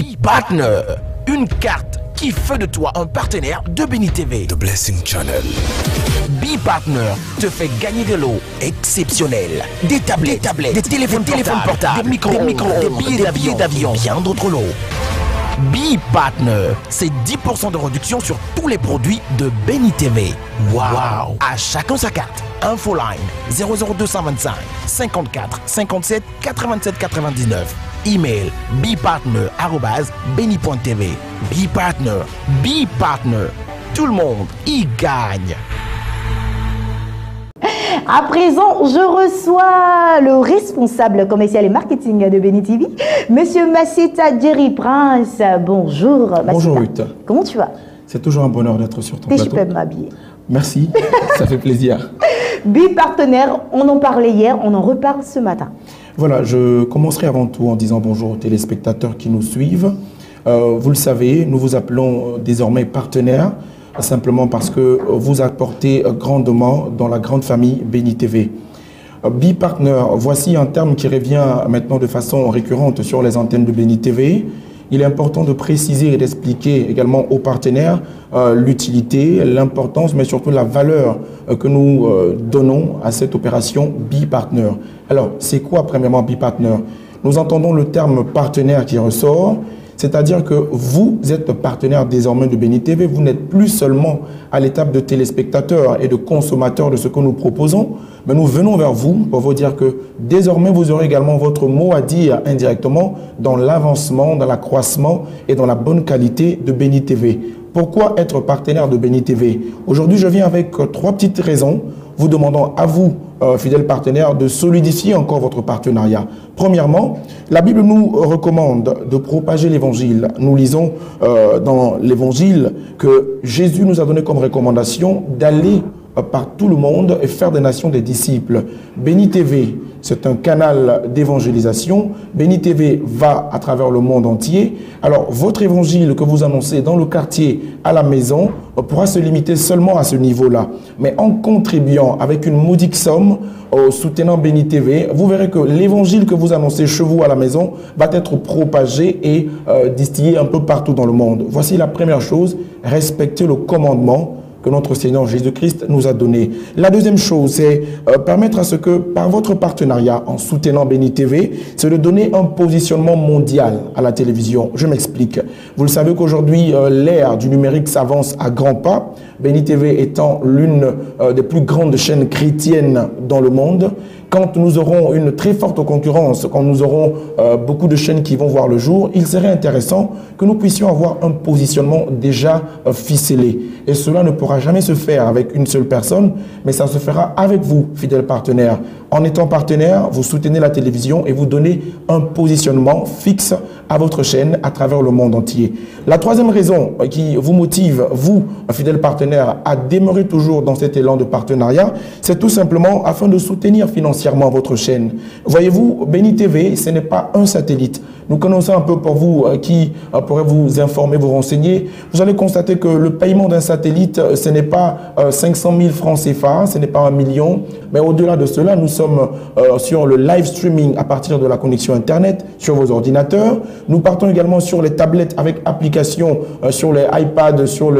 B-Partner, une carte qui fait de toi un partenaire de Béni TV. The Blessing Channel. B-Partner te fait gagner des lots exceptionnels. Des tablettes, des téléphones portables, des micros, des billets d'avion, bien d'autres lots. B-Partner, c'est 10% de réduction sur tous les produits de Béni TV. Waouh! À chacun sa carte. Infoline 00225 54 57 87 99. Email bpartner@beni.tv. B-Partner, B-Partner. Tout le monde y gagne. À présent, je reçois le responsable commercial et marketing de Béni TV, Monsieur Masseta Jerry Prince. Bonjour Masseta. Bonjour Ruth. Comment tu vas? C'est toujours un bonheur d'être sur ton plateau. Je peux m'habiller. Merci, ça fait plaisir. B-Partenaire, on en parlait hier, on en reparle ce matin. Voilà, je commencerai avant tout en disant bonjour aux téléspectateurs qui nous suivent. Vous le savez, nous vous appelons désormais partenaires, simplement parce que vous apportez grandement dans la grande famille Béni TV. B-Partner, voici un terme qui revient maintenant de façon récurrente sur les antennes de Béni TV. Il est important de préciser et d'expliquer également aux partenaires l'utilité, l'importance, mais surtout la valeur que nous donnons à cette opération B-Partner. Alors, c'est quoi premièrement B-Partner? Nous entendons le terme partenaire qui ressort. C'est-à-dire que vous êtes partenaire désormais de Béni TV, vous n'êtes plus seulement à l'étape de téléspectateur et de consommateur de ce que nous proposons, mais nous venons vers vous pour vous dire que désormais vous aurez également votre mot à dire indirectement dans l'avancement, dans l'accroissement et dans la bonne qualité de Béni TV. Pourquoi être partenaire de Béni TV? Aujourd'hui, je viens avec trois petites raisons, vous demandant à vous, fidèles partenaires, de solidifier encore votre partenariat. Premièrement, la Bible nous recommande de propager l'évangile. Nous lisons dans l'évangile que Jésus nous a donné comme recommandation d'aller par tout le monde et faire des nations des disciples. Béni TV, c'est un canal d'évangélisation. Béni TV va à travers le monde entier. Alors, votre évangile que vous annoncez dans le quartier, à la maison, pourra se limiter seulement à ce niveau-là. Mais en contribuant avec une modique somme au soutenant Béni TV, vous verrez que l'évangile que vous annoncez chez vous à la maison va être propagé et distillé un peu partout dans le monde. Voici la première chose, respecter le commandement que notre Seigneur Jésus-Christ nous a donné. La deuxième chose, c'est permettre à ce que, par votre partenariat, en soutenant Béni TV, c'est de donner un positionnement mondial à la télévision. Je m'explique. Vous le savez qu'aujourd'hui, l'ère du numérique s'avance à grands pas. Béni TV étant l'une des plus grandes chaînes chrétiennes dans le monde. Quand nous aurons une très forte concurrence, quand nous aurons beaucoup de chaînes qui vont voir le jour, il serait intéressant que nous puissions avoir un positionnement déjà ficelé. Et cela ne pourra jamais se faire avec une seule personne, mais ça se fera avec vous, fidèles partenaires. En étant partenaire, vous soutenez la télévision et vous donnez un positionnement fixe à votre chaîne à travers le monde entier. La troisième raison qui vous motive, vous, fidèles partenaires, à demeurer toujours dans cet élan de partenariat, c'est tout simplement afin de soutenir financièrement votre chaîne. Voyez-vous, Béni TV, ce n'est pas un satellite. Nous connaissons un peu pour vous qui pourrait vous informer, vous renseigner. Vous allez constater que le paiement d'un satellite, ce n'est pas 500 000 francs CFA, ce n'est pas 1 million. Mais au-delà de cela, nous sommes sur le live streaming à partir de la connexion Internet sur vos ordinateurs. Nous partons également sur les tablettes avec application, sur les iPads, sur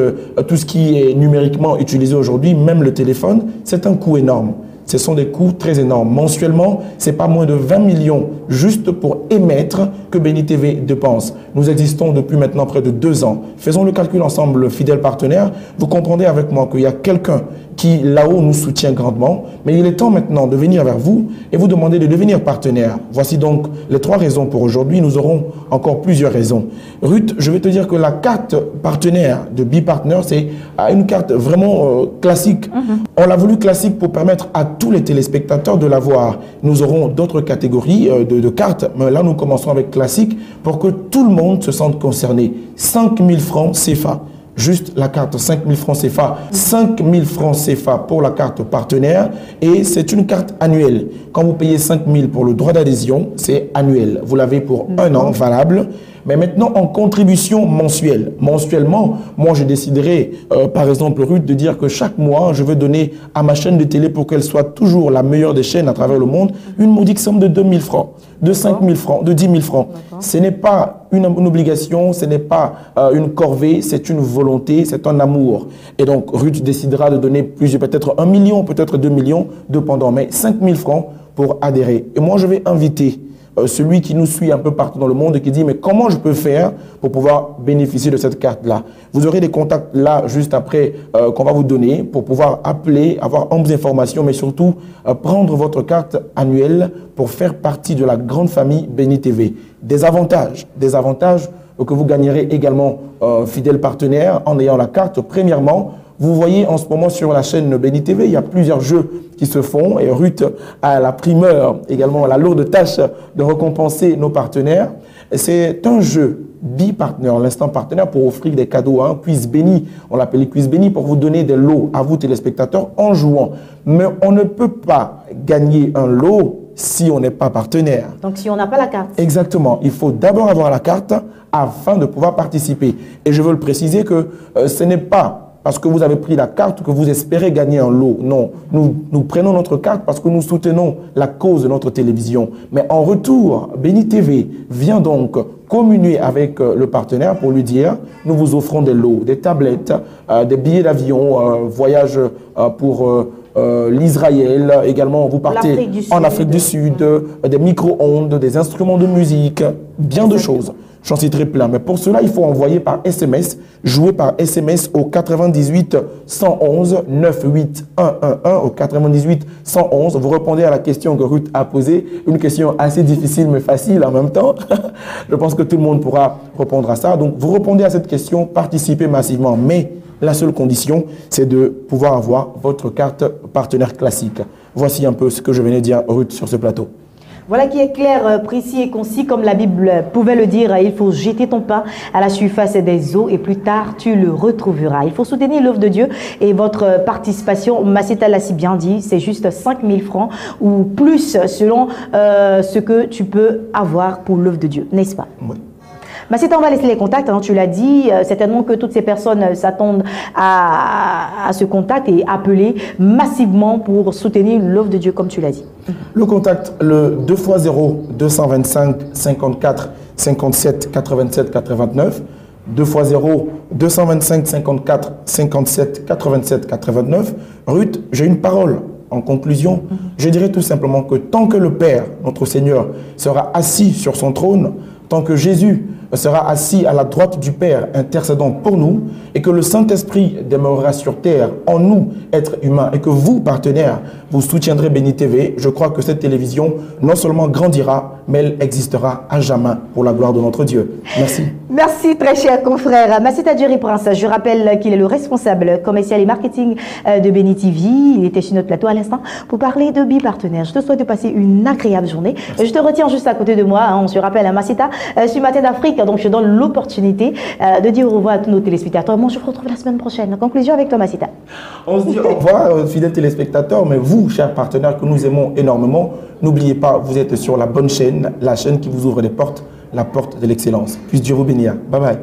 tout ce qui est numériquement utilisé aujourd'hui, même le téléphone. C'est un coût énorme. Ce sont des coûts très énormes. Mensuellement, ce n'est pas moins de 20 millions juste pour émettre que Béni TV dépense. Nous existons depuis maintenant près de 2 ans. Faisons le calcul ensemble, fidèles partenaires. Vous comprendrez avec moi qu'il y a quelqu'un qui là-haut nous soutient grandement, mais il est temps maintenant de venir vers vous et vous demander de devenir partenaire. Voici donc les 3 raisons pour aujourd'hui. Nous aurons encore plusieurs raisons. Ruth, je vais te dire que la carte partenaire de B-Partner, c'est une carte vraiment classique. On l'a voulu classique pour permettre à tous les téléspectateurs de l'avoir. Nous aurons d'autres catégories de cartes, mais là nous commençons avec classique pour que tout le monde se sente concerné. 5 000 francs CFA. Juste la carte 5 000 francs CFA, 5 000 francs CFA pour la carte partenaire et c'est une carte annuelle. Quand vous payez 5 000 pour le droit d'adhésion, c'est annuel. Vous l'avez pour 1 an valable. Mais maintenant, en contribution mensuelle. Mensuellement, moi, je déciderai, par exemple, Ruth, de dire que chaque mois, je veux donner à ma chaîne de télé pour qu'elle soit toujours la meilleure des chaînes à travers le monde, une modique somme de 2 000 francs, de 5 000 francs, de 10 000 francs. Ce n'est pas une obligation, ce n'est pas une corvée, c'est une volonté, c'est un amour. Et donc, Ruth décidera de donner peut-être 1 million, peut-être 2 millions, dépendant, mais 5 000 francs pour adhérer. Et moi, je vais inviter celui qui nous suit un peu partout dans le monde et qui dit mais comment je peux faire pour pouvoir bénéficier de cette carte-là. Vous aurez des contacts là juste après qu'on va vous donner pour pouvoir appeler, avoir amples informations, mais surtout prendre votre carte annuelle pour faire partie de la grande famille Béni TV. Des avantages que vous gagnerez également fidèles partenaires en ayant la carte. Premièrement, vous voyez en ce moment sur la chaîne Béni TV, il y a plusieurs jeux qui se font et Ruth a la primeur, également la lourde tâche de récompenser nos partenaires. C'est un jeu bi-partner, l'instant partenaire pour offrir des cadeaux, un quiz béni, on l'appelle quiz béni pour vous donner des lots à vous téléspectateurs en jouant. Mais on ne peut pas gagner un lot si on n'est pas partenaire. Donc si on n'a pas la carte. Exactement, il faut d'abord avoir la carte afin de pouvoir participer. Et je veux le préciser que ce n'est pas parce que vous avez pris la carte que vous espérez gagner un lot. Non, nous prenons notre carte parce que nous soutenons la cause de notre télévision. Mais en retour, Béni TV vient donc communier avec le partenaire pour lui dire nous vous offrons des lots, des tablettes, des billets d'avion, voyage pour l'Israël. Également, vous partez en Afrique du Sud, des micro-ondes, des instruments de musique, bien de choses. J'en citerai plein. Mais pour cela, il faut envoyer par SMS, jouer par SMS au 98 111 98 111 au 98 111. Vous répondez à la question que Ruth a posée, une question assez difficile mais facile en même temps. Je pense que tout le monde pourra répondre à ça. Donc, vous répondez à cette question, participez massivement. Mais la seule condition, c'est de pouvoir avoir votre carte partenaire classique. Voici un peu ce que je venais de dire, Ruth, sur ce plateau. Voilà qui est clair, précis et concis, comme la Bible pouvait le dire. Il faut jeter ton pain à la surface des eaux et plus tard, tu le retrouveras. Il faut soutenir l'œuvre de Dieu et votre participation, Masseta l'a si bien dit, c'est juste 5 000 francs ou plus selon ce que tu peux avoir pour l'œuvre de Dieu, n'est-ce pas? Oui. Masseta, on va laisser les contacts, hein, tu l'as dit, certainement que toutes ces personnes s'attendent à ce contact et appeler massivement pour soutenir l'œuvre de Dieu, comme tu l'as dit. Le contact, le 2x0 225 54 57 87 89, 2x0 225 54 57 87 89. Ruth, j'ai une parole. En conclusion, je dirais tout simplement que tant que le Père, notre Seigneur, sera assis sur son trône, tant que Jésus sera assis à la droite du Père intercédant pour nous et que le Saint-Esprit demeurera sur terre en nous, êtres humains, et que vous, partenaires, vous soutiendrez Béni TV, je crois que cette télévision non seulement grandira, mais elle existera à jamais pour la gloire de notre Dieu. Merci. Merci très cher confrère. Masseta Jerry Prince, je rappelle qu'il est le responsable commercial et marketing de Béni TV. Il était sur notre plateau à l'instant pour parler de bi-partenaires. Je te souhaite de passer une agréable journée. Merci. Je te retiens juste à côté de moi, hein, on se rappelle à Masseta sur Matin d'Afrique, donc je donne l'opportunité de dire au revoir à tous nos téléspectateurs. Moi, je vous retrouve la semaine prochaine. Conclusion avec toi, Masseta. On se dit au revoir, fidèles téléspectateurs, mais vous, chers partenaires que nous aimons énormément, n'oubliez pas, vous êtes sur la bonne chaîne, la chaîne qui vous ouvre les portes, la porte de l'excellence. Puisse Dieu vous bénir. Bye bye.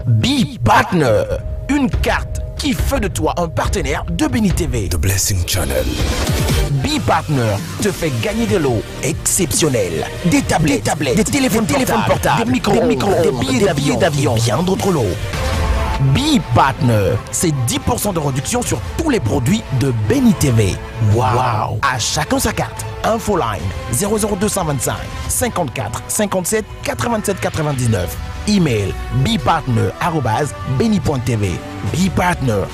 B-Partner, une carte qui fait de toi un partenaire de Béni TV. The Blessing Channel. B-Partner te fait gagner des lots exceptionnels. Des tablettes, des téléphones portables, des micro-ondes, des billets d'avion, bien d'autres lots. B-Partner, c'est 10% de réduction sur tous les produits de Béni TV. Waouh! À chacun sa carte. Infoline 00225 54 57 87 99. Email bpartner@beni.tv. B-Partner,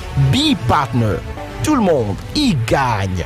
tout le monde y gagne.